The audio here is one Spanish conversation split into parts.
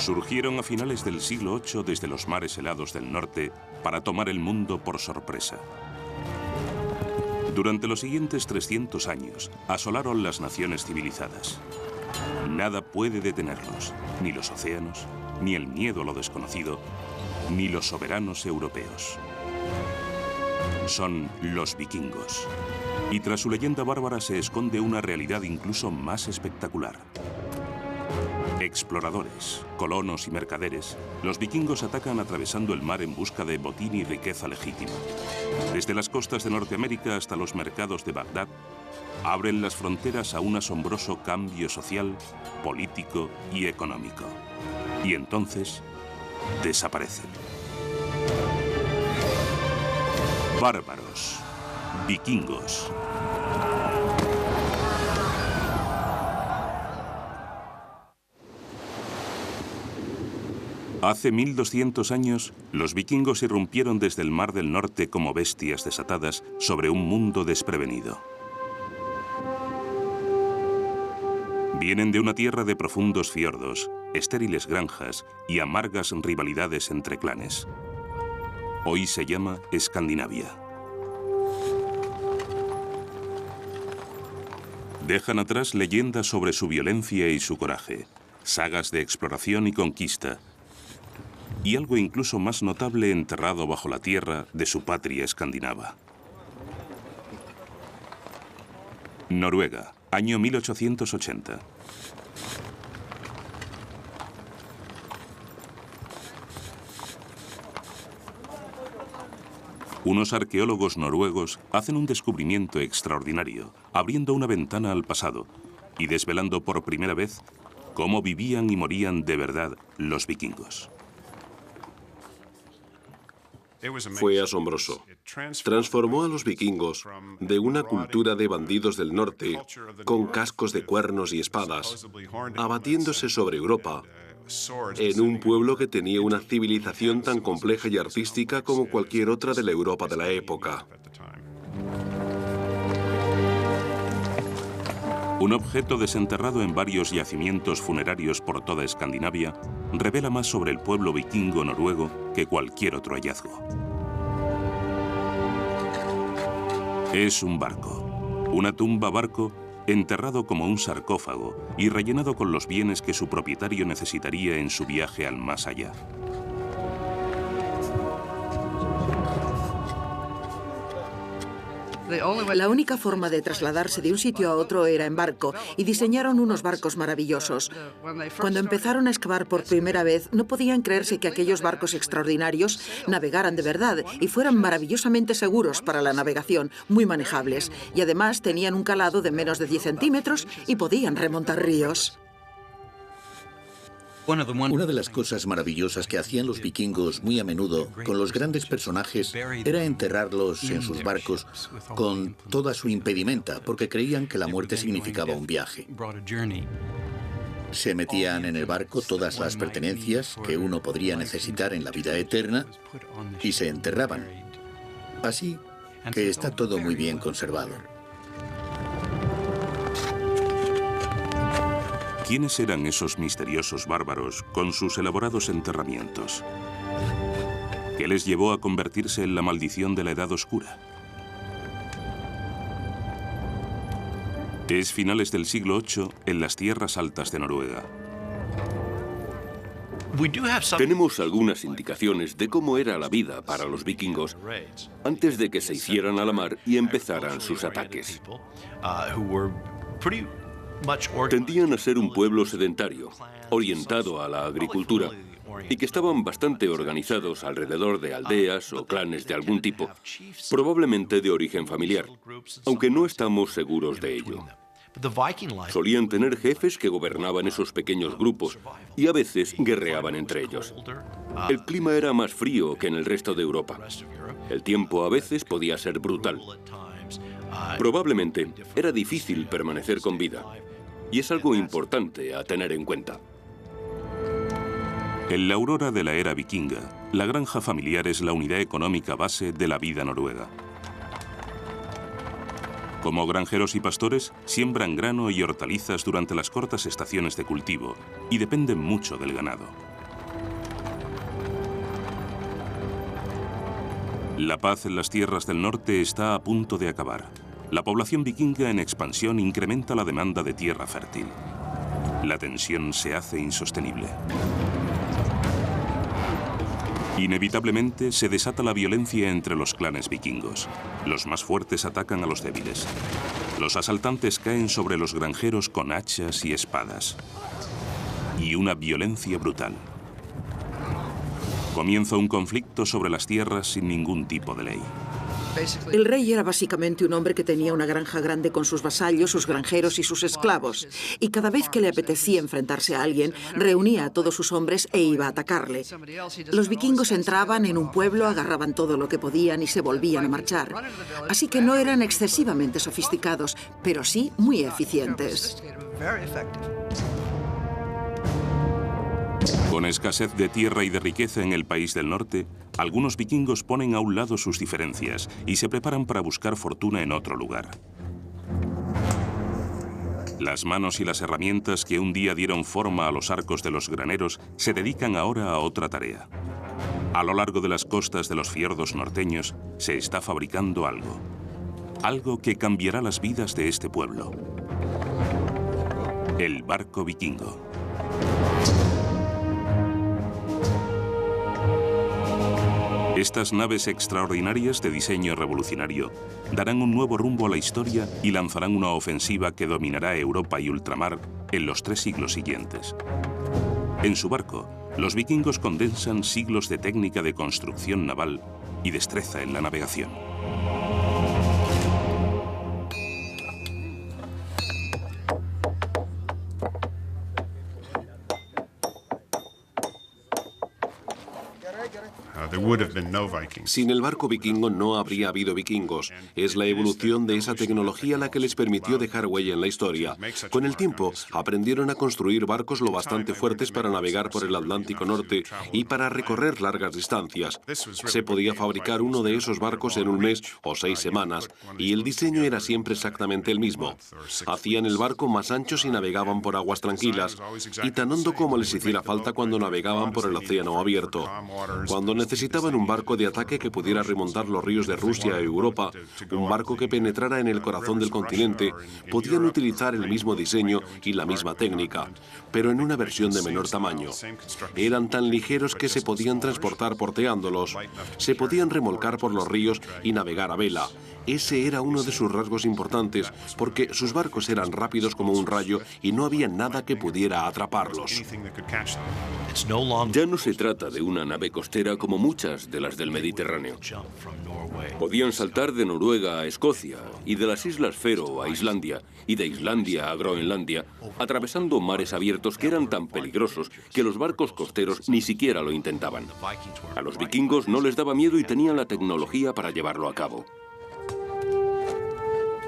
Surgieron a finales del siglo VIII desde los mares helados del norte para tomar el mundo por sorpresa. Durante los siguientes 300 años, asolaron las naciones civilizadas. Nada puede detenerlos, ni los océanos, ni el miedo a lo desconocido, ni los soberanos europeos. Son los vikingos. Y tras su leyenda bárbara se esconde una realidad incluso más espectacular. Exploradores, colonos y mercaderes, los vikingos atacan atravesando el mar en busca de botín y riqueza legítima. Desde las costas de Norteamérica hasta los mercados de Bagdad, abren las fronteras a un asombroso cambio social, político y económico. Y entonces, desaparecen. Bárbaros, vikingos. Hace 1200 años, los vikingos irrumpieron desde el Mar del Norte como bestias desatadas sobre un mundo desprevenido. Vienen de una tierra de profundos fiordos, estériles granjas y amargas rivalidades entre clanes. Hoy se llama Escandinavia. Dejan atrás leyendas sobre su violencia y su coraje, sagas de exploración y conquista, y algo incluso más notable enterrado bajo la tierra de su patria escandinava. Noruega, año 1880. Unos arqueólogos noruegos hacen un descubrimiento extraordinario, abriendo una ventana al pasado y desvelando por primera vez cómo vivían y morían de verdad los vikingos. Fue asombroso. Transformó a los vikingos de una cultura de bandidos del norte con cascos de cuernos y espadas, abatiéndose sobre Europa, en un pueblo que tenía una civilización tan compleja y artística como cualquier otra de la Europa de la época. Un objeto desenterrado en varios yacimientos funerarios por toda Escandinavia revela más sobre el pueblo vikingo noruego que cualquier otro hallazgo. Es un barco, una tumba-barco enterrado como un sarcófago y rellenado con los bienes que su propietario necesitaría en su viaje al más allá. La única forma de trasladarse de un sitio a otro era en barco, y diseñaron unos barcos maravillosos. Cuando empezaron a excavar por primera vez, no podían creerse que aquellos barcos extraordinarios navegaran de verdad y fueran maravillosamente seguros para la navegación, muy manejables, y además tenían un calado de menos de 10 centímetros y podían remontar ríos. Una de las cosas maravillosas que hacían los vikingos muy a menudo con los grandes personajes era enterrarlos en sus barcos con toda su impedimenta, porque creían que la muerte significaba un viaje. Se metían en el barco todas las pertenencias que uno podría necesitar en la vida eterna y se enterraban. Así que está todo muy bien conservado. ¿Quiénes eran esos misteriosos bárbaros con sus elaborados enterramientos? ¿Qué les llevó a convertirse en la maldición de la Edad Oscura? Es finales del siglo VIII en las tierras altas de Noruega. Tenemos algunas indicaciones de cómo era la vida para los vikingos antes de que se hicieran a la mar y empezaran sus ataques. Tendían a ser un pueblo sedentario, orientado a la agricultura, y que estaban bastante organizados alrededor de aldeas o clanes de algún tipo, probablemente de origen familiar, aunque no estamos seguros de ello. Solían tener jefes que gobernaban esos pequeños grupos y a veces guerreaban entre ellos. El clima era más frío que en el resto de Europa. El tiempo a veces podía ser brutal. Probablemente era difícil permanecer con vida, y es algo importante a tener en cuenta. En la aurora de la era vikinga, la granja familiar es la unidad económica base de la vida noruega. Como granjeros y pastores, siembran grano y hortalizas durante las cortas estaciones de cultivo y dependen mucho del ganado. La paz en las tierras del norte está a punto de acabar. La población vikinga en expansión incrementa la demanda de tierra fértil. La tensión se hace insostenible. Inevitablemente se desata la violencia entre los clanes vikingos. Los más fuertes atacan a los débiles. Los asaltantes caen sobre los granjeros con hachas y espadas. Y una violencia brutal. Comienza un conflicto sobre las tierras sin ningún tipo de ley. El rey era básicamente un hombre que tenía una granja grande con sus vasallos, sus granjeros y sus esclavos. Y cada vez que le apetecía enfrentarse a alguien, reunía a todos sus hombres e iba a atacarle. Los vikingos entraban en un pueblo, agarraban todo lo que podían y se volvían a marchar. Así que no eran excesivamente sofisticados, pero sí muy eficientes. Con escasez de tierra y de riqueza en el país del norte, algunos vikingos ponen a un lado sus diferencias y se preparan para buscar fortuna en otro lugar. Las manos y las herramientas que un día dieron forma a los arcos de los graneros se dedican ahora a otra tarea. A lo largo de las costas de los fiordos norteños se está fabricando algo. Algo que cambiará las vidas de este pueblo. El barco vikingo. Estas naves extraordinarias de diseño revolucionario darán un nuevo rumbo a la historia y lanzarán una ofensiva que dominará Europa y ultramar en los 3 siglos siguientes. En su barco, los vikingos condensan siglos de técnica de construcción naval y destreza en la navegación. Sin el barco vikingo no habría habido vikingos. Es la evolución de esa tecnología la que les permitió dejar huella en la historia. Con el tiempo, aprendieron a construir barcos lo bastante fuertes para navegar por el Atlántico Norte y para recorrer largas distancias. Se podía fabricar uno de esos barcos en un mes o 6 semanas, y el diseño era siempre exactamente el mismo. Hacían el barco más ancho si navegaban por aguas tranquilas, y tan hondo como les hiciera falta cuando navegaban por el océano abierto. Cuando necesitaban un barco de ataque que pudiera remontar los ríos de Rusia a Europa, un barco que penetrara en el corazón del continente, podían utilizar el mismo diseño y la misma técnica, pero en una versión de menor tamaño. Eran tan ligeros que se podían transportar porteándolos, se podían remolcar por los ríos y navegar a vela. Ese era uno de sus rasgos importantes, porque sus barcos eran rápidos como un rayo y no había nada que pudiera atraparlos. Ya no se trata de una nave costera como muchas de las del Mediterráneo. Podían saltar de Noruega a Escocia, y de las Islas Fero a Islandia, y de Islandia a Groenlandia, atravesando mares abiertos que eran tan peligrosos que los barcos costeros ni siquiera lo intentaban. A los vikingos no les daba miedo y tenían la tecnología para llevarlo a cabo.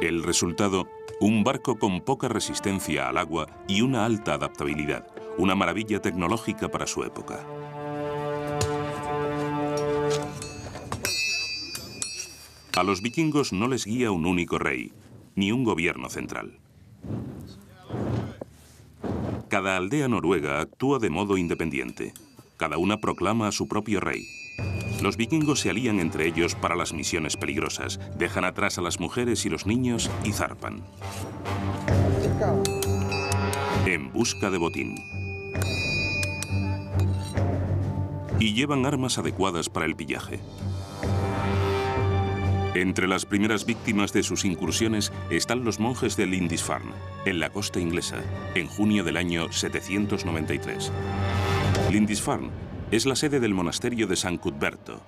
El resultado, un barco con poca resistencia al agua y una alta adaptabilidad, una maravilla tecnológica para su época. A los vikingos no les guía un único rey, ni un gobierno central. Cada aldea noruega actúa de modo independiente. Cada una proclama a su propio rey. Los vikingos se alían entre ellos para las misiones peligrosas, dejan atrás a las mujeres y los niños y zarpan. En busca de botín. Y llevan armas adecuadas para el pillaje. Entre las primeras víctimas de sus incursiones están los monjes de Lindisfarne, en la costa inglesa, en junio del año 793. Lindisfarne es la sede del monasterio de San Cuthberto,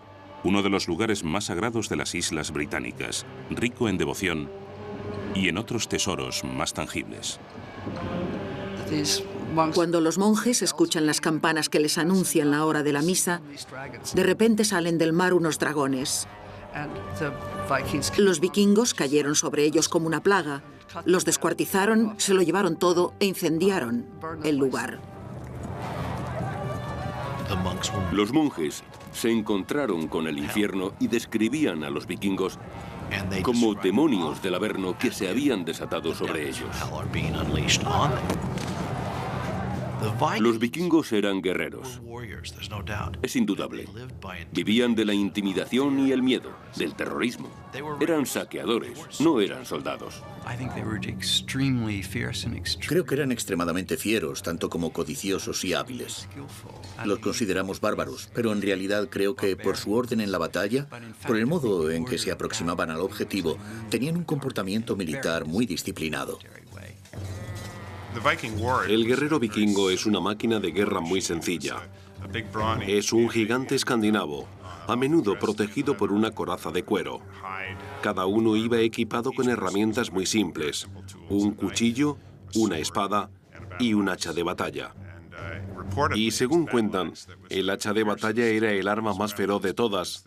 uno de los lugares más sagrados de las islas británicas, rico en devoción y en otros tesoros más tangibles. Cuando los monjes escuchan las campanas que les anuncian la hora de la misa, de repente salen del mar unos dragones. Los vikingos cayeron sobre ellos como una plaga, los descuartizaron, se lo llevaron todo e incendiaron el lugar. Los monjes se encontraron con el infierno y describían a los vikingos como demonios del Averno que se habían desatado sobre ellos. Los vikingos eran guerreros. Es indudable. Vivían de la intimidación y el miedo, del terrorismo. Eran saqueadores, no eran soldados. Creo que eran extremadamente fieros, tanto como codiciosos y hábiles. Los consideramos bárbaros, pero en realidad creo que por su orden en la batalla, por el modo en que se aproximaban al objetivo, tenían un comportamiento militar muy disciplinado. El guerrero vikingo es una máquina de guerra muy sencilla. Es un gigante escandinavo, a menudo protegido por una coraza de cuero. Cada uno iba equipado con herramientas muy simples: un cuchillo, una espada y un hacha de batalla. Y según cuentan, el hacha de batalla era el arma más feroz de todas,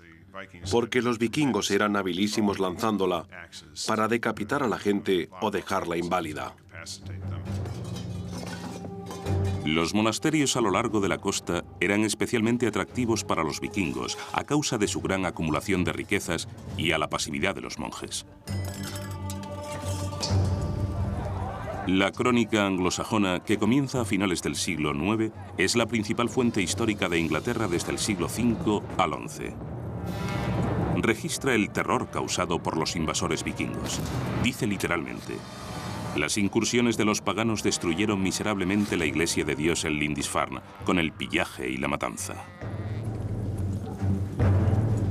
porque los vikingos eran habilísimos lanzándola para decapitar a la gente o dejarla inválida. Los monasterios a lo largo de la costa eran especialmente atractivos para los vikingos a causa de su gran acumulación de riquezas y a la pasividad de los monjes. La crónica anglosajona, que comienza a finales del siglo IX, es la principal fuente histórica de Inglaterra desde el siglo V al XI. Registra el terror causado por los invasores vikingos. Dice literalmente: las incursiones de los paganos destruyeron miserablemente la iglesia de Dios en Lindisfarne, con el pillaje y la matanza.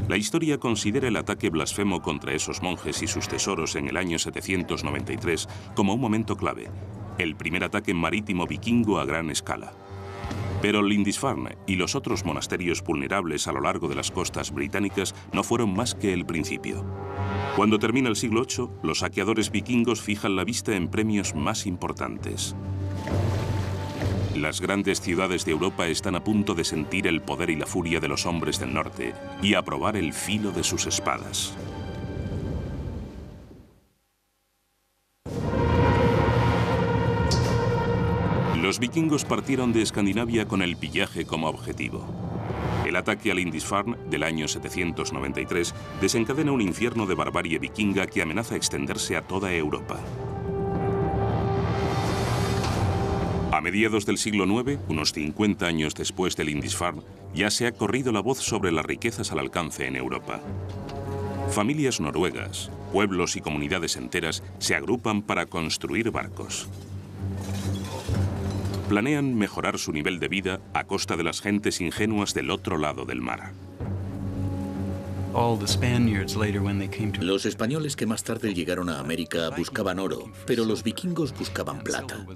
La historia considera el ataque blasfemo contra esos monjes y sus tesoros en el año 793 como un momento clave, el primer ataque marítimo vikingo a gran escala. Pero Lindisfarne y los otros monasterios vulnerables a lo largo de las costas británicas no fueron más que el principio. Cuando termina el siglo VIII, los saqueadores vikingos fijan la vista en premios más importantes. Las grandes ciudades de Europa están a punto de sentir el poder y la furia de los hombres del norte y a probar el filo de sus espadas. Los vikingos partieron de Escandinavia con el pillaje como objetivo. El ataque a Lindisfarne del año 793 desencadena un infierno de barbarie vikinga que amenaza extenderse a toda Europa. A mediados del siglo IX, unos 50 años después de Lindisfarne, ya se ha corrido la voz sobre las riquezas al alcance en Europa. Familias noruegas, pueblos y comunidades enteras se agrupan para construir barcos. Planean mejorar su nivel de vida a costa de las gentes ingenuas del otro lado del mar. Los españoles que más tarde llegaron a América buscaban oro, pero los vikingos buscaban plata.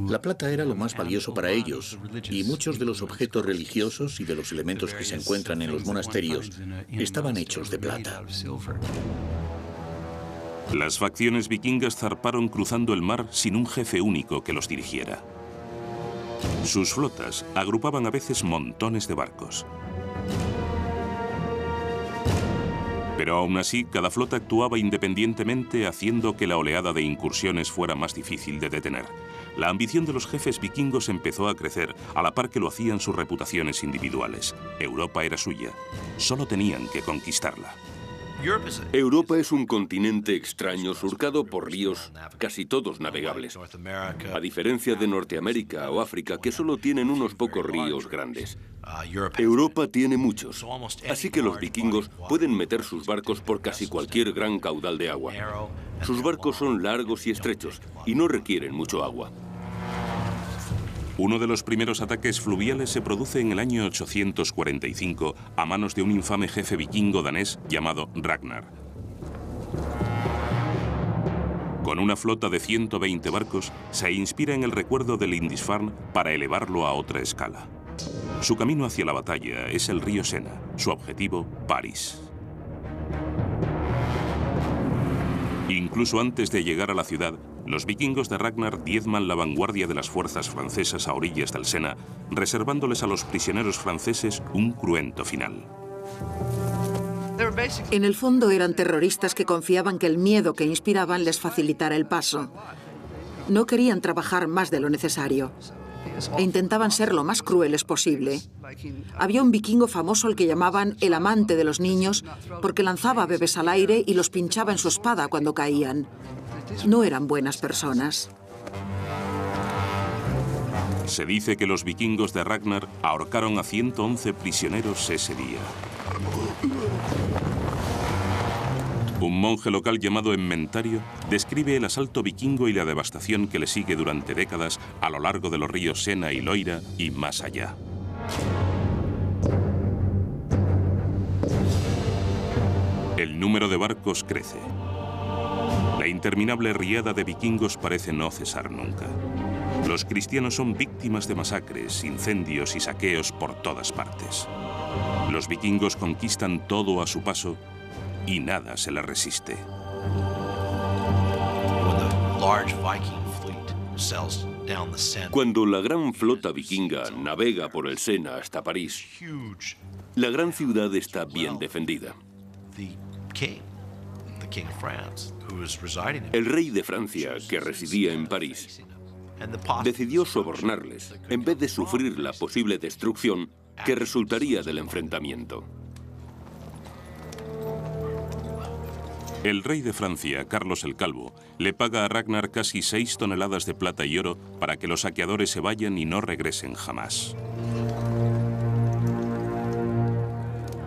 La plata era lo más valioso para ellos, y muchos de los objetos religiosos y de los elementos que se encuentran en los monasterios estaban hechos de plata. Las facciones vikingas zarparon cruzando el mar sin un jefe único que los dirigiera. Sus flotas agrupaban a veces montones de barcos. Pero aún así, cada flota actuaba independientemente, haciendo que la oleada de incursiones fuera más difícil de detener. La ambición de los jefes vikingos empezó a crecer, a la par que lo hacían sus reputaciones individuales. Europa era suya. Solo tenían que conquistarla. Europa es un continente extraño surcado por ríos, casi todos navegables. A diferencia de Norteamérica o África, que solo tienen unos pocos ríos grandes. Europa tiene muchos, así que los vikingos pueden meter sus barcos por casi cualquier gran caudal de agua. Sus barcos son largos y estrechos y no requieren mucho agua. Uno de los primeros ataques fluviales se produce en el año 845 a manos de un infame jefe vikingo danés llamado Ragnar. Con una flota de 120 barcos, se inspira en el recuerdo de Lindisfarne para elevarlo a otra escala. Su camino hacia la batalla es el río Sena, su objetivo, París. Incluso antes de llegar a la ciudad, los vikingos de Ragnar diezman la vanguardia de las fuerzas francesas a orillas del Sena, reservándoles a los prisioneros franceses un cruento final. En el fondo eran terroristas que confiaban que el miedo que inspiraban les facilitara el paso. No querían trabajar más de lo necesario e intentaban ser lo más crueles posible. Había un vikingo famoso al que llamaban el amante de los niños porque lanzaba bebés al aire y los pinchaba en su espada cuando caían. No eran buenas personas. Se dice que los vikingos de Ragnar ahorcaron a 111 prisioneros ese día. Un monje local llamado Emmentario describe el asalto vikingo y la devastación que le sigue durante décadas a lo largo de los ríos Sena y Loira y más allá. El número de barcos crece. La interminable riada de vikingos parece no cesar nunca. Los cristianos son víctimas de masacres, incendios y saqueos por todas partes. Los vikingos conquistan todo a su paso y nada se les resiste. Cuando la gran flota vikinga navega por el Sena hasta París, la gran ciudad está bien defendida. El rey de Francia, que residía en París, decidió sobornarles en vez de sufrir la posible destrucción que resultaría del enfrentamiento. El rey de Francia, Carlos el Calvo, le paga a Ragnar casi 6 toneladas de plata y oro para que los saqueadores se vayan y no regresen jamás.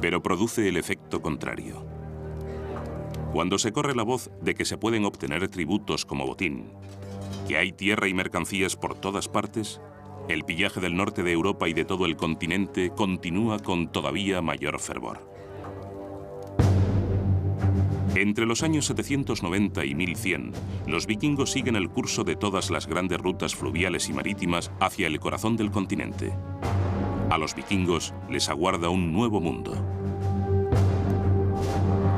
Pero produce el efecto contrario. Cuando se corre la voz de que se pueden obtener tributos como botín, que hay tierra y mercancías por todas partes, el pillaje del norte de Europa y de todo el continente continúa con todavía mayor fervor. Entre los años 790 y 1100, los vikingos siguen el curso de todas las grandes rutas fluviales y marítimas hacia el corazón del continente. A los vikingos les aguarda un nuevo mundo.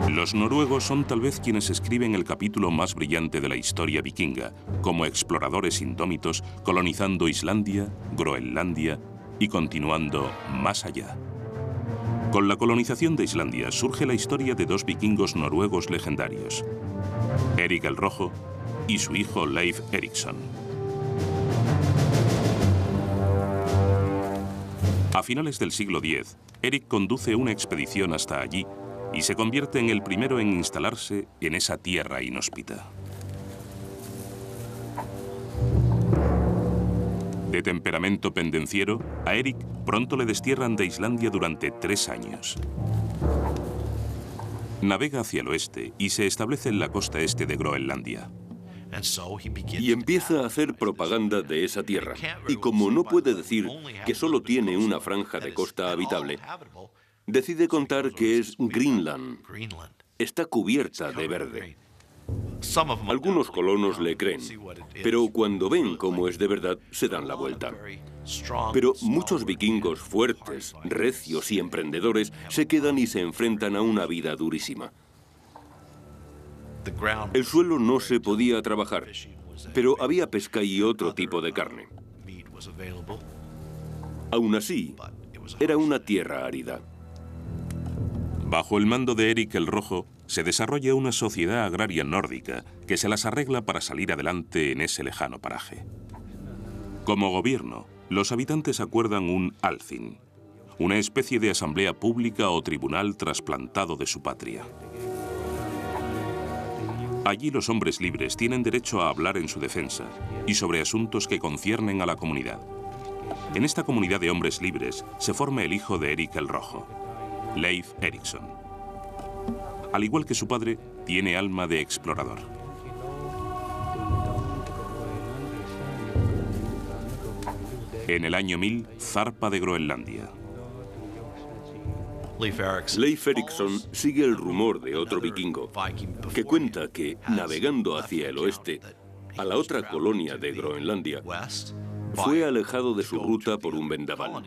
Los noruegos son tal vez quienes escriben el capítulo más brillante de la historia vikinga, como exploradores indómitos colonizando Islandia, Groenlandia y continuando más allá. Con la colonización de Islandia surge la historia de 2 vikingos noruegos legendarios, Erik el Rojo y su hijo Leif Erikson. A finales del siglo X, Erik conduce una expedición hasta allí y se convierte en el primero en instalarse en esa tierra inhóspita. De temperamento pendenciero, a Erik pronto le destierran de Islandia durante 3 años. Navega hacia el oeste y se establece en la costa este de Groenlandia. Y empieza a hacer propaganda de esa tierra. Y como no puede decir que solo tiene una franja de costa habitable, decide contar que es Greenland. Está cubierta de verde. Algunos colonos le creen, pero cuando ven cómo es de verdad, se dan la vuelta. Pero muchos vikingos fuertes, recios y emprendedores se quedan y se enfrentan a una vida durísima. El suelo no se podía trabajar, pero había pesca y otro tipo de carne. Aún así, era una tierra árida. Bajo el mando de Erik el Rojo, se desarrolla una sociedad agraria nórdica que se las arregla para salir adelante en ese lejano paraje. Como gobierno, los habitantes acuerdan un Althing, una especie de asamblea pública o tribunal trasplantado de su patria. Allí los hombres libres tienen derecho a hablar en su defensa y sobre asuntos que conciernen a la comunidad. En esta comunidad de hombres libres se forma el hijo de Erik el Rojo, Leif Erikson. Al igual que su padre, tiene alma de explorador. En el año 1000, zarpa de Groenlandia. Leif Erikson sigue el rumor de otro vikingo que cuenta que, navegando hacia el oeste, a la otra colonia de Groenlandia, fue alejado de su ruta por un vendaval.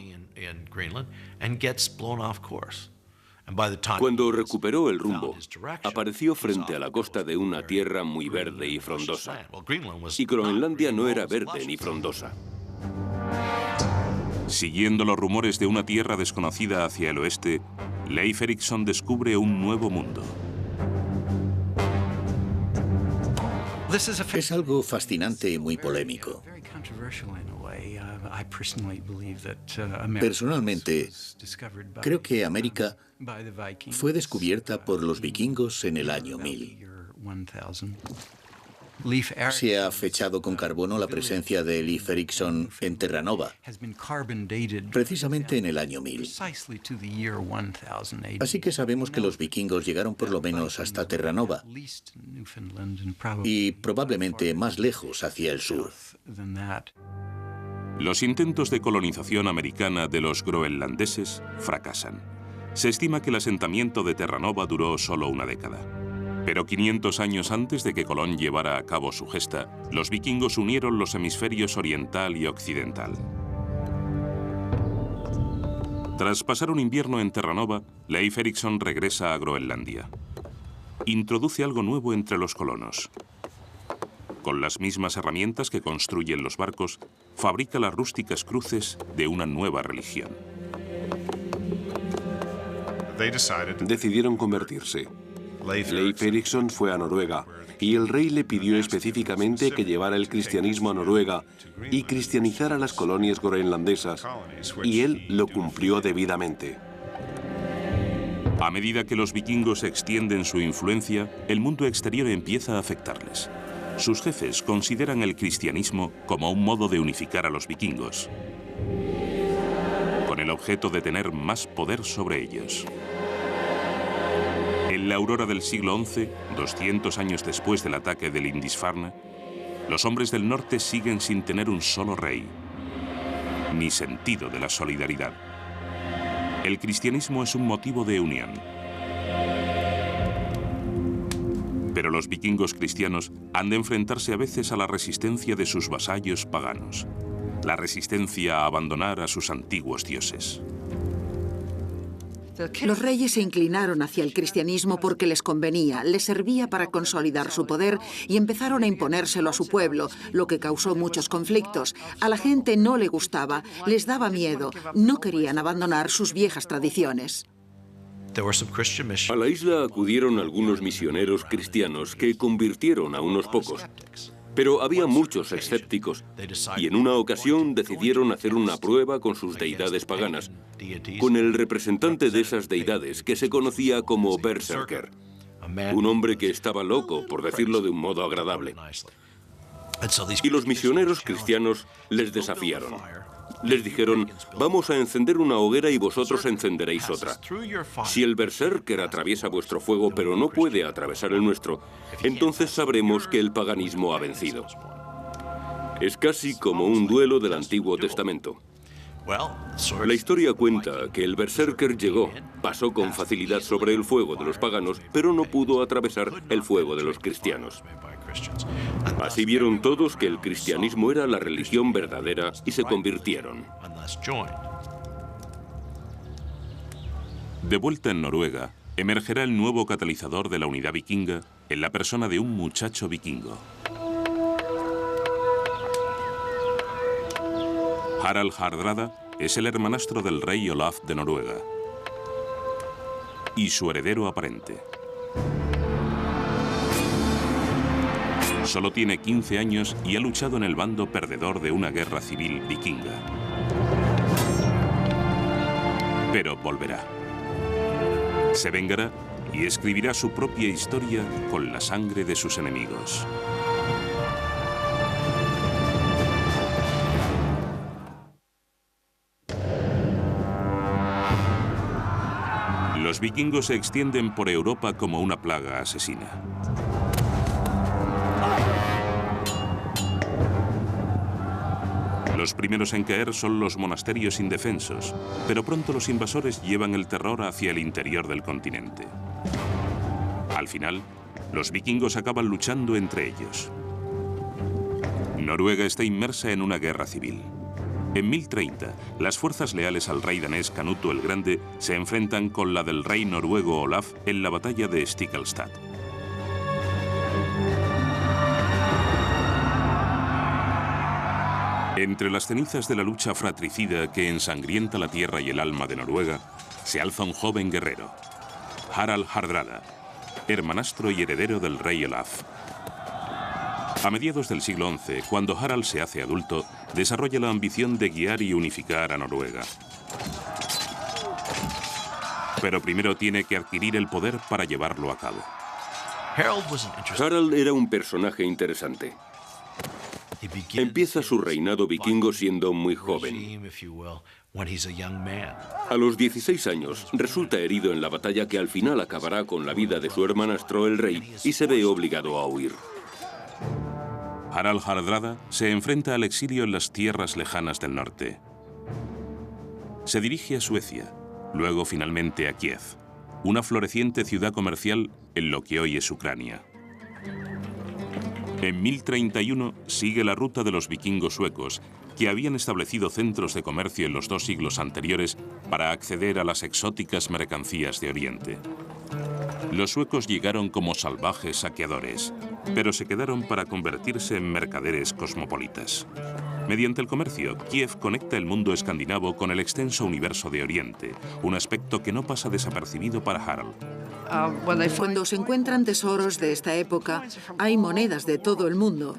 Cuando recuperó el rumbo, apareció frente a la costa de una tierra muy verde y frondosa. Y Groenlandia no era verde ni frondosa. Siguiendo los rumores de una tierra desconocida hacia el oeste, Leif Erikson descubre un nuevo mundo. Es algo fascinante y muy polémico. Personalmente, creo que América fue descubierta por los vikingos en el año 1000. Se ha fechado con carbono la presencia de Leif Erikson en Terranova, precisamente en el año 1000. Así que sabemos que los vikingos llegaron por lo menos hasta Terranova y probablemente más lejos hacia el sur. Los intentos de colonización americana de los groenlandeses fracasan. Se estima que el asentamiento de Terranova duró solo una década. Pero 500 años antes de que Colón llevara a cabo su gesta, los vikingos unieron los hemisferios oriental y occidental. Tras pasar un invierno en Terranova, Leif Erikson regresa a Groenlandia. Introduce algo nuevo entre los colonos. Con las mismas herramientas que construyen los barcos, fabrica las rústicas cruces de una nueva religión. Decidieron convertirse. Leif Erikson fue a Noruega y el rey le pidió específicamente que llevara el cristianismo a Noruega y cristianizara las colonias groenlandesas, y él lo cumplió debidamente. A medida que los vikingos extienden su influencia, el mundo exterior empieza a afectarles. Sus jefes consideran el cristianismo como un modo de unificar a los vikingos, con el objeto de tener más poder sobre ellos. En la aurora del siglo XI, 200 años después del ataque de Lindisfarne, los hombres del norte siguen sin tener un solo rey, ni sentido de la solidaridad. El cristianismo es un motivo de unión. Pero los vikingos cristianos han de enfrentarse a veces a la resistencia de sus vasallos paganos, la resistencia a abandonar a sus antiguos dioses. Los reyes se inclinaron hacia el cristianismo porque les convenía, les servía para consolidar su poder y empezaron a imponérselo a su pueblo, lo que causó muchos conflictos. A la gente no le gustaba, les daba miedo, no querían abandonar sus viejas tradiciones. A la isla acudieron algunos misioneros cristianos que convirtieron a unos pocos. Pero había muchos escépticos y en una ocasión decidieron hacer una prueba con sus deidades paganas, con el representante de esas deidades que se conocía como Berserker, un hombre que estaba loco, por decirlo de un modo agradable. Y los misioneros cristianos les desafiaron. Les dijeron, vamos a encender una hoguera y vosotros encenderéis otra. Si el Berserker atraviesa vuestro fuego pero no puede atravesar el nuestro, entonces sabremos que el paganismo ha vencido. Es casi como un duelo del Antiguo Testamento. La historia cuenta que el Berserker llegó, pasó con facilidad sobre el fuego de los paganos, pero no pudo atravesar el fuego de los cristianos. Así vieron todos que el cristianismo era la religión verdadera y se convirtieron. De vuelta en Noruega, emergerá el nuevo catalizador de la unidad vikinga en la persona de un muchacho vikingo. Harald Hardrada es el hermanastro del rey Olaf de Noruega y su heredero aparente. Solo tiene 15 años y ha luchado en el bando perdedor de una guerra civil vikinga. Pero volverá. Se vengará y escribirá su propia historia con la sangre de sus enemigos. Los vikingos se extienden por Europa como una plaga asesina. Los primeros en caer son los monasterios indefensos, pero pronto los invasores llevan el terror hacia el interior del continente. Al final, los vikingos acaban luchando entre ellos. Noruega está inmersa en una guerra civil. En 1030, las fuerzas leales al rey danés Canuto el Grande se enfrentan con la del rey noruego Olaf en la batalla de Stiklestad. Entre las cenizas de la lucha fratricida que ensangrienta la tierra y el alma de Noruega, se alza un joven guerrero, Harald Hardrada, hermanastro y heredero del rey Olaf. A mediados del siglo XI, cuando Harald se hace adulto, desarrolla la ambición de guiar y unificar a Noruega. Pero primero tiene que adquirir el poder para llevarlo a cabo. Harald era un personaje interesante. Empieza su reinado vikingo siendo muy joven. A los 16 años, resulta herido en la batalla que al final acabará con la vida de su hermanastro el rey y se ve obligado a huir. Harald Hardrada se enfrenta al exilio en las tierras lejanas del norte. Se dirige a Suecia, luego finalmente a Kiev, una floreciente ciudad comercial en lo que hoy es Ucrania. En 1031 sigue la ruta de los vikingos suecos, que habían establecido centros de comercio en los 2 siglos anteriores para acceder a las exóticas mercancías de Oriente. Los suecos llegaron como salvajes saqueadores, pero se quedaron para convertirse en mercaderes cosmopolitas. Mediante el comercio, Kiev conecta el mundo escandinavo con el extenso universo de Oriente, un aspecto que no pasa desapercibido para Harald. Cuando se encuentran tesoros de esta época, hay monedas de todo el mundo.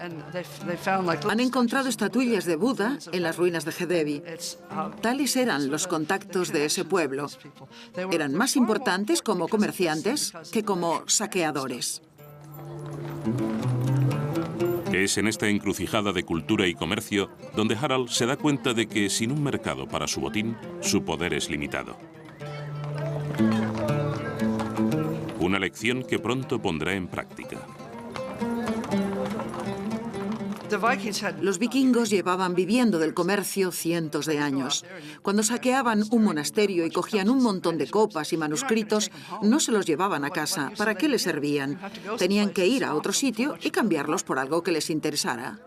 Han encontrado estatuillas de Buda en las ruinas de Hedevi. Tales eran los contactos de ese pueblo. Eran más importantes como comerciantes que como saqueadores. Es en esta encrucijada de cultura y comercio donde Harald se da cuenta de que sin un mercado para su botín, su poder es limitado. Una lección que pronto pondrá en práctica. Los vikingos llevaban viviendo del comercio cientos de años. Cuando saqueaban un monasterio y cogían un montón de copas y manuscritos, no se los llevaban a casa. ¿Para qué les servían? Tenían que ir a otro sitio y cambiarlos por algo que les interesara.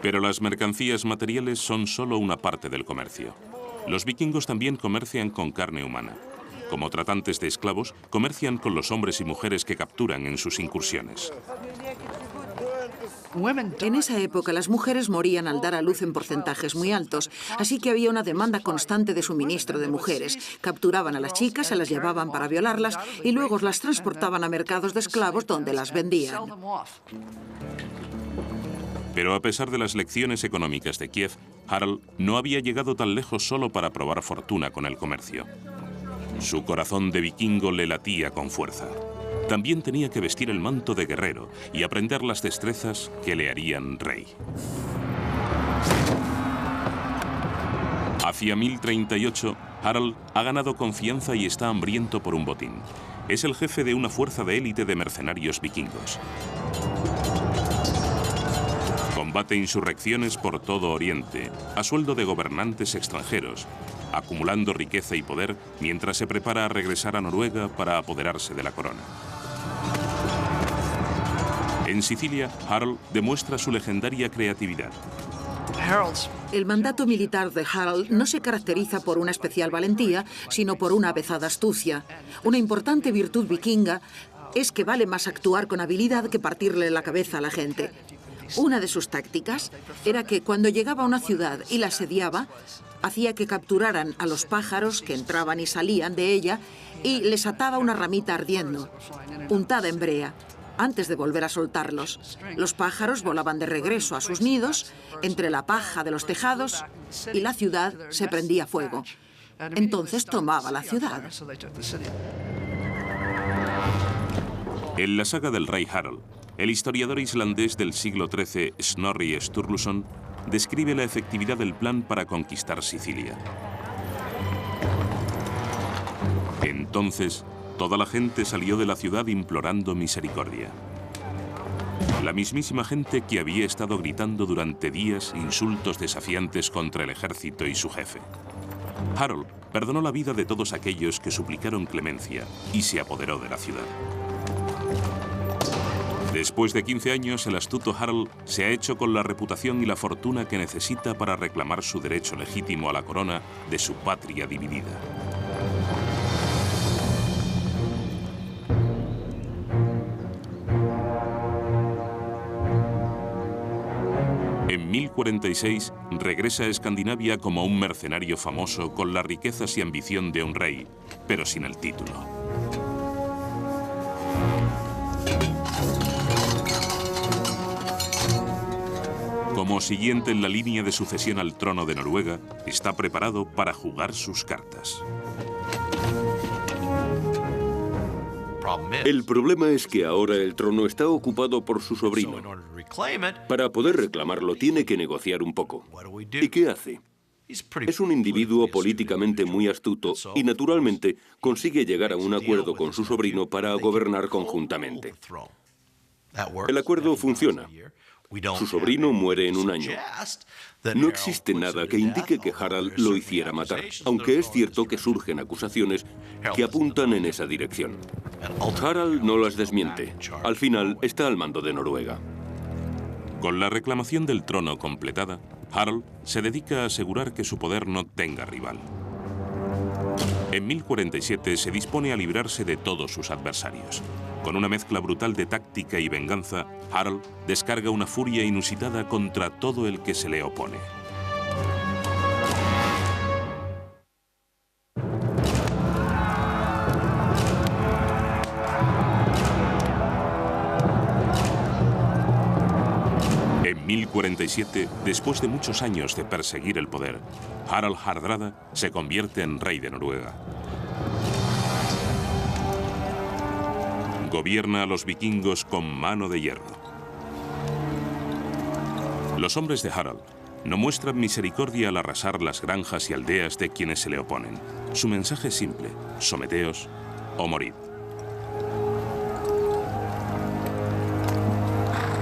Pero las mercancías materiales son solo una parte del comercio. Los vikingos también comercian con carne humana. Como tratantes de esclavos, comercian con los hombres y mujeres que capturan en sus incursiones. En esa época las mujeres morían al dar a luz en porcentajes muy altos, así que había una demanda constante de suministro de mujeres. Capturaban a las chicas, se las llevaban para violarlas y luego las transportaban a mercados de esclavos donde las vendían. Pero a pesar de las lecciones económicas de Kiev, Harald no había llegado tan lejos solo para probar fortuna con el comercio. Su corazón de vikingo le latía con fuerza. También tenía que vestir el manto de guerrero y aprender las destrezas que le harían rey. Hacia 1038, Harald ha ganado confianza y está hambriento por un botín. Es el jefe de una fuerza de élite de mercenarios vikingos. Combate insurrecciones por todo Oriente, a sueldo de gobernantes extranjeros, acumulando riqueza y poder mientras se prepara a regresar a Noruega para apoderarse de la corona. En Sicilia, Harald demuestra su legendaria creatividad. El mandato militar de Harald no se caracteriza por una especial valentía, sino por una avezada astucia. Una importante virtud vikinga es que vale más actuar con habilidad que partirle la cabeza a la gente. Una de sus tácticas era que cuando llegaba a una ciudad y la asediaba, hacía que capturaran a los pájaros que entraban y salían de ella y les ataba una ramita ardiendo, untada en brea, antes de volver a soltarlos. Los pájaros volaban de regreso a sus nidos, entre la paja de los tejados, y la ciudad se prendía fuego. Entonces tomaba la ciudad. En la saga del rey Harald, el historiador islandés del siglo XIII, Snorri Sturluson, describe la efectividad del plan para conquistar Sicilia. Entonces, toda la gente salió de la ciudad implorando misericordia. La mismísima gente que había estado gritando durante días insultos desafiantes contra el ejército y su jefe. Harald perdonó la vida de todos aquellos que suplicaron clemencia y se apoderó de la ciudad. Después de 15 años, el astuto Harald se ha hecho con la reputación y la fortuna que necesita para reclamar su derecho legítimo a la corona de su patria dividida. En 1046 regresa a Escandinavia como un mercenario famoso con las riquezas y ambición de un rey, pero sin el título. Como siguiente en la línea de sucesión al trono de Noruega, está preparado para jugar sus cartas. El problema es que ahora el trono está ocupado por su sobrino. Para poder reclamarlo tiene que negociar un poco. ¿Y qué hace? Es un individuo políticamente muy astuto y naturalmente consigue llegar a un acuerdo con su sobrino para gobernar conjuntamente. El acuerdo funciona. Su sobrino muere en un año. No existe nada que indique que Harald lo hiciera matar, aunque es cierto que surgen acusaciones que apuntan en esa dirección. Harald no las desmiente. Al final está al mando de Noruega. Con la reclamación del trono completada, Harald se dedica a asegurar que su poder no tenga rival. En 1047 se dispone a librarse de todos sus adversarios. Con una mezcla brutal de táctica y venganza, Harald descarga una furia inusitada contra todo el que se le opone. En 1047, después de muchos años de perseguir el poder, Harald Hardrada se convierte en rey de Noruega. Gobierna a los vikingos con mano de hierro. Los hombres de Harald no muestran misericordia al arrasar las granjas y aldeas de quienes se le oponen. Su mensaje es simple: someteos o morid.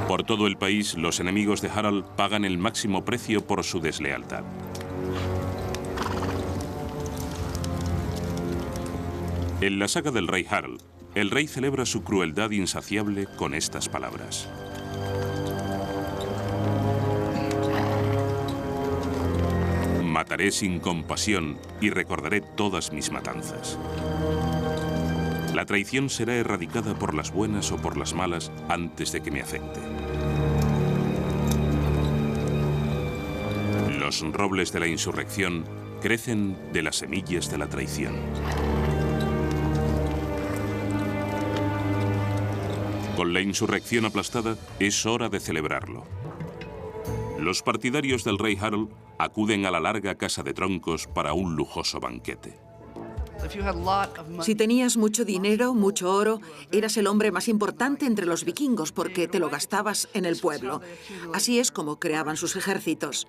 Por todo el país, los enemigos de Harald pagan el máximo precio por su deslealtad. En la saga del rey Harald, el rey celebra su crueldad insaciable con estas palabras: mataré sin compasión y recordaré todas mis matanzas. La traición será erradicada por las buenas o por las malas antes de que me afecte. Los robles de la insurrección crecen de las semillas de la traición. Con la insurrección aplastada, es hora de celebrarlo. Los partidarios del rey Harald acuden a la larga casa de troncos para un lujoso banquete. Si tenías mucho dinero, mucho oro, eras el hombre más importante entre los vikingos porque te lo gastabas en el pueblo. Así es como creaban sus ejércitos.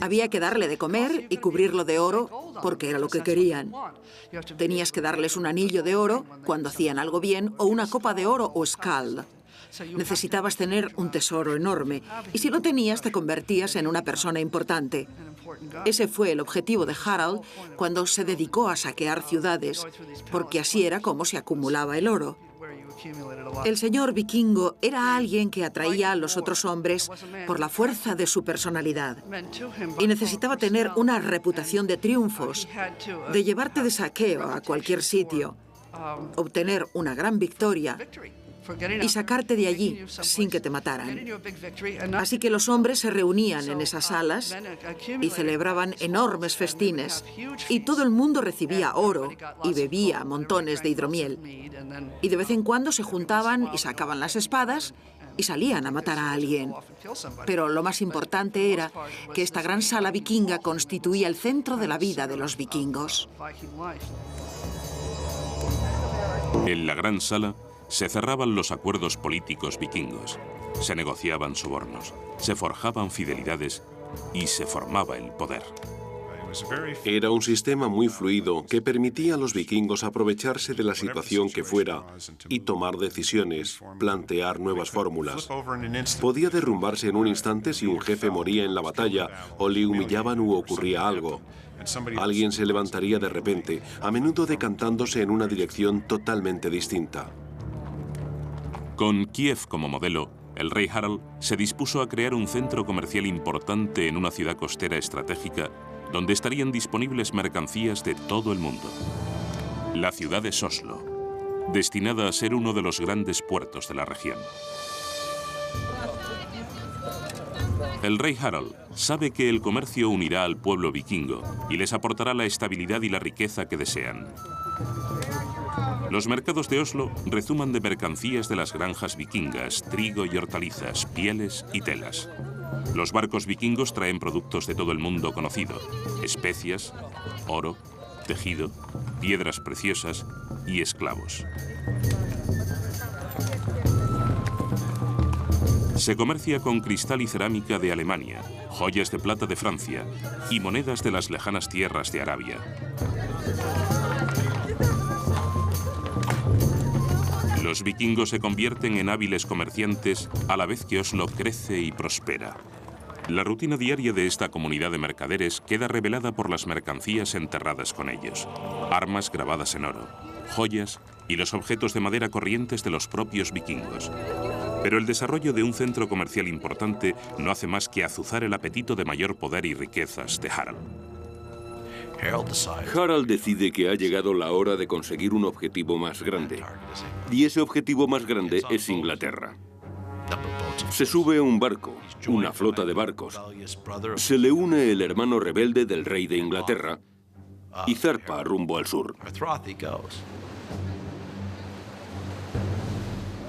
Había que darle de comer y cubrirlo de oro porque era lo que querían. Tenías que darles un anillo de oro cuando hacían algo bien o una copa de oro o skald. Necesitabas tener un tesoro enorme y si lo tenías te convertías en una persona importante. Ese fue el objetivo de Harald cuando se dedicó a saquear ciudades, porque así era como se acumulaba el oro. El señor vikingo era alguien que atraía a los otros hombres por la fuerza de su personalidad y necesitaba tener una reputación de triunfos, de llevarte de saqueo a cualquier sitio, obtener una gran victoria y sacarte de allí sin que te mataran. Así que los hombres se reunían en esas salas y celebraban enormes festines y todo el mundo recibía oro y bebía montones de hidromiel. Y de vez en cuando se juntaban y sacaban las espadas y salían a matar a alguien. Pero lo más importante era que esta gran sala vikinga constituía el centro de la vida de los vikingos. En la gran sala se cerraban los acuerdos políticos vikingos, se negociaban sobornos, se forjaban fidelidades y se formaba el poder. Era un sistema muy fluido que permitía a los vikingos aprovecharse de la situación que fuera y tomar decisiones, plantear nuevas fórmulas. Podía derrumbarse en un instante si un jefe moría en la batalla o le humillaban u ocurría algo. Alguien se levantaría de repente, a menudo decantándose en una dirección totalmente distinta. Con Kiev como modelo, el rey Harald se dispuso a crear un centro comercial importante en una ciudad costera estratégica donde estarían disponibles mercancías de todo el mundo. La ciudad de Oslo, destinada a ser uno de los grandes puertos de la región. El rey Harald sabe que el comercio unirá al pueblo vikingo y les aportará la estabilidad y la riqueza que desean. Los mercados de Oslo rezuman de mercancías de las granjas vikingas, trigo y hortalizas, pieles y telas. Los barcos vikingos traen productos de todo el mundo conocido: especias, oro, tejido, piedras preciosas y esclavos. Se comercia con cristal y cerámica de Alemania, joyas de plata de Francia y monedas de las lejanas tierras de Arabia. Los vikingos se convierten en hábiles comerciantes a la vez que Oslo crece y prospera. La rutina diaria de esta comunidad de mercaderes queda revelada por las mercancías enterradas con ellos, armas grabadas en oro, joyas y los objetos de madera corrientes de los propios vikingos. Pero el desarrollo de un centro comercial importante no hace más que azuzar el apetito de mayor poder y riquezas de Harald. Harald decide que ha llegado la hora de conseguir un objetivo más grande. Y ese objetivo más grande es Inglaterra. Se sube a un barco, una flota de barcos. Se le une el hermano rebelde del rey de Inglaterra y zarpa rumbo al sur.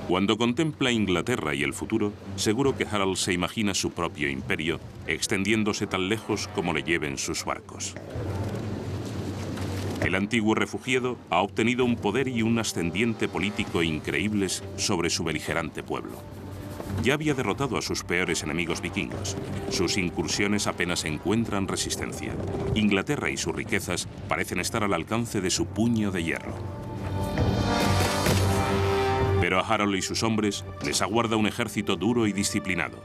Cuando contempla Inglaterra y el futuro, seguro que Harald se imagina su propio imperio extendiéndose tan lejos como le lleven sus barcos. El antiguo refugiado ha obtenido un poder y un ascendiente político increíbles sobre su beligerante pueblo. Ya había derrotado a sus peores enemigos vikingos. Sus incursiones apenas encuentran resistencia. Inglaterra y sus riquezas parecen estar al alcance de su puño de hierro. Pero a Harald y sus hombres les aguarda un ejército duro y disciplinado,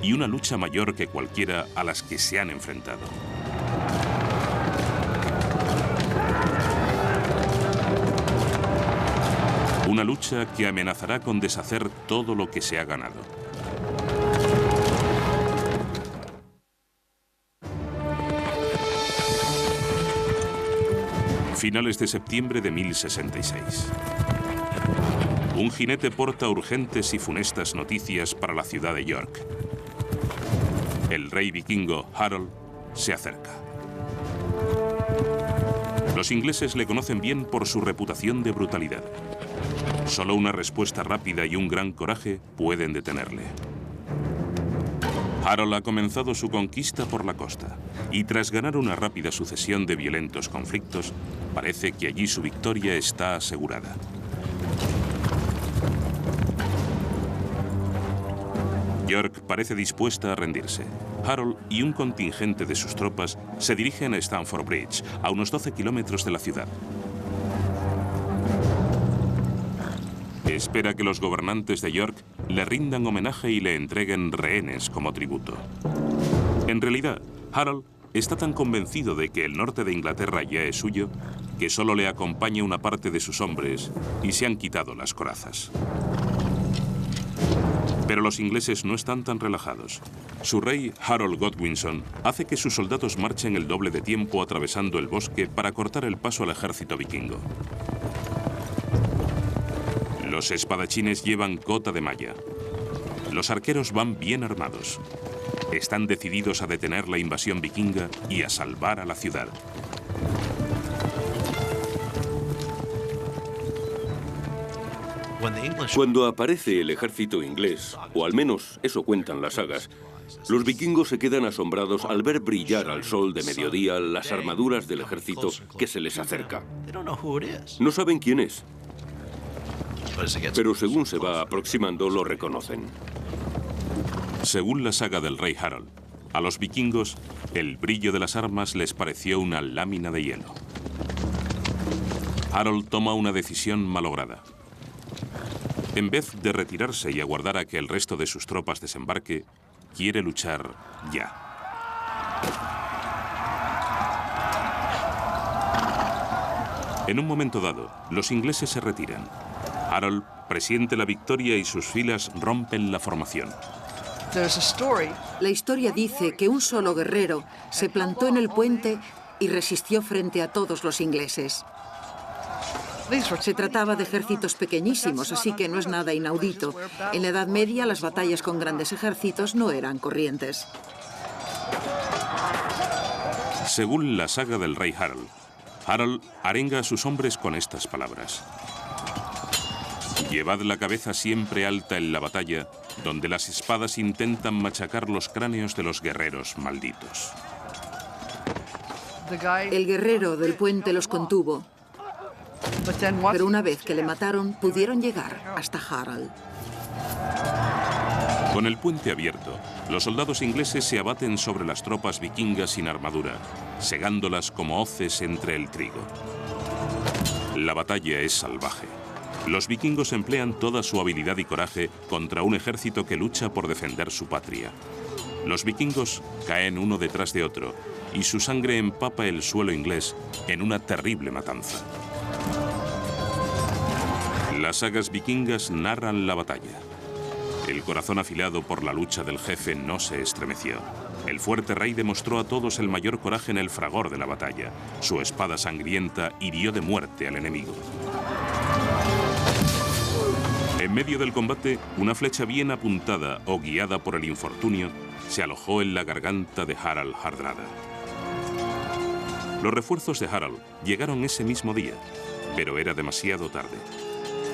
y una lucha mayor que cualquiera a las que se han enfrentado. Una lucha que amenazará con deshacer todo lo que se ha ganado. Finales de septiembre de 1066. Un jinete porta urgentes y funestas noticias para la ciudad de York. El rey vikingo Harald se acerca. Los ingleses le conocen bien por su reputación de brutalidad. Solo una respuesta rápida y un gran coraje pueden detenerle. Harald ha comenzado su conquista por la costa, y tras ganar una rápida sucesión de violentos conflictos, parece que allí su victoria está asegurada. York parece dispuesta a rendirse. Harald y un contingente de sus tropas se dirigen a Stamford Bridge, a unos 12 kilómetros de la ciudad. Espera que los gobernantes de York le rindan homenaje y le entreguen rehenes como tributo. En realidad, Harald está tan convencido de que el norte de Inglaterra ya es suyo, que solo le acompaña una parte de sus hombres y se han quitado las corazas. Pero los ingleses no están tan relajados. Su rey, Harold Godwinson, hace que sus soldados marchen el doble de tiempo atravesando el bosque para cortar el paso al ejército vikingo. Los espadachines llevan cota de malla. Los arqueros van bien armados. Están decididos a detener la invasión vikinga y a salvar a la ciudad. Cuando aparece el ejército inglés, o al menos eso cuentan las sagas, los vikingos se quedan asombrados al ver brillar al sol de mediodía las armaduras del ejército que se les acerca. No saben quién es, pero según se va aproximando lo reconocen. Según la saga del rey Harald, a los vikingos el brillo de las armas les pareció una lámina de hielo. Harald toma una decisión malograda. En vez de retirarse y aguardar a que el resto de sus tropas desembarque, quiere luchar ya. En un momento dado, los ingleses se retiran. Harald presiente la victoria y sus filas rompen la formación. La historia dice que un solo guerrero se plantó en el puente y resistió frente a todos los ingleses. Se trataba de ejércitos pequeñísimos, así que no es nada inaudito. En la Edad Media, las batallas con grandes ejércitos no eran corrientes. Según la saga del rey Harald, Harald arenga a sus hombres con estas palabras. Llevad la cabeza siempre alta en la batalla, donde las espadas intentan machacar los cráneos de los guerreros malditos. El guerrero del puente los contuvo, pero una vez que le mataron, pudieron llegar hasta Harald. Con el puente abierto, los soldados ingleses se abaten sobre las tropas vikingas sin armadura, segándolas como hoces entre el trigo. La batalla es salvaje. Los vikingos emplean toda su habilidad y coraje contra un ejército que lucha por defender su patria. Los vikingos caen uno detrás de otro y su sangre empapa el suelo inglés en una terrible matanza. Las sagas vikingas narran la batalla. El corazón afilado por la lucha del jefe no se estremeció. El fuerte rey demostró a todos el mayor coraje en el fragor de la batalla. Su espada sangrienta hirió de muerte al enemigo. En medio del combate, una flecha bien apuntada o guiada por el infortunio se alojó en la garganta de Harald Hardrada. Los refuerzos de Harald llegaron ese mismo día, pero era demasiado tarde.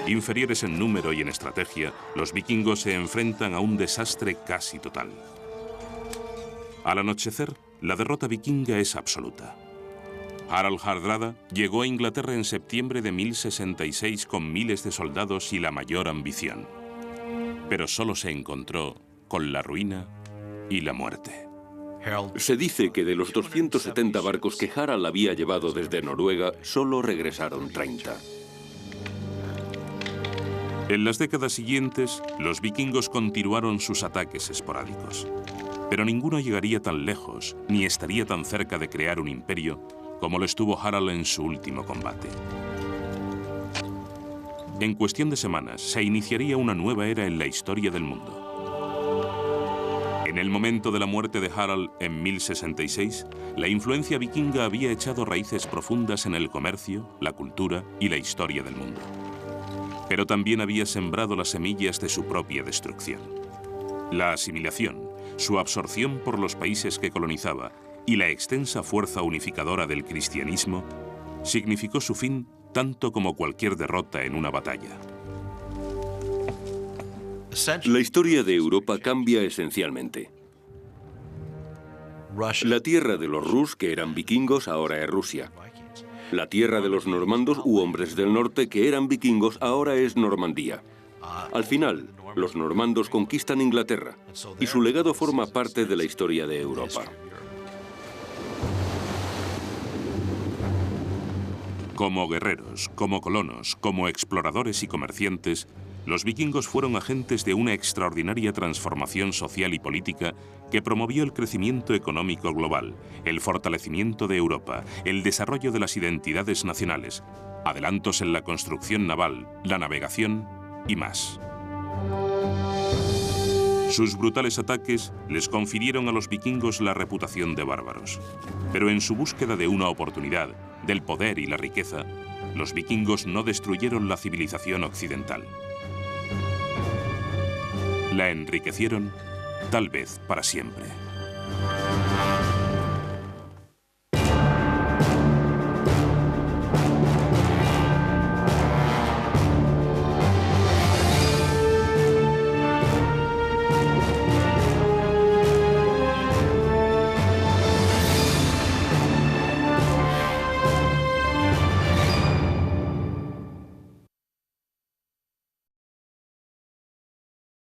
Inferiores en número y en estrategia, los vikingos se enfrentan a un desastre casi total. Al anochecer, la derrota vikinga es absoluta. Harald Hardrada llegó a Inglaterra en septiembre de 1066 con miles de soldados y la mayor ambición. Pero solo se encontró con la ruina y la muerte. Se dice que de los 270 barcos que Harald había llevado desde Noruega, solo regresaron 30. En las décadas siguientes, los vikingos continuaron sus ataques esporádicos. Pero ninguno llegaría tan lejos, ni estaría tan cerca de crear un imperio como lo estuvo Harald en su último combate. En cuestión de semanas, se iniciaría una nueva era en la historia del mundo. En el momento de la muerte de Harald en 1066, la influencia vikinga había echado raíces profundas en el comercio, la cultura y la historia del mundo. Pero también había sembrado las semillas de su propia destrucción. La asimilación, su absorción por los países que colonizaba y la extensa fuerza unificadora del cristianismo significó su fin tanto como cualquier derrota en una batalla. La historia de Europa cambia esencialmente. La tierra de los Rus, que eran vikingos, ahora es Rusia. La tierra de los normandos u hombres del norte, que eran vikingos, ahora es Normandía. Al final, los normandos conquistan Inglaterra y su legado forma parte de la historia de Europa. Como guerreros, como colonos, como exploradores y comerciantes, los vikingos fueron agentes de una extraordinaria transformación social y política que promovió el crecimiento económico global, el fortalecimiento de Europa, el desarrollo de las identidades nacionales, adelantos en la construcción naval, la navegación y más. Sus brutales ataques les confirieron a los vikingos la reputación de bárbaros. Pero en su búsqueda de una oportunidad, del poder y la riqueza, los vikingos no destruyeron la civilización occidental. La enriquecieron, tal vez para siempre.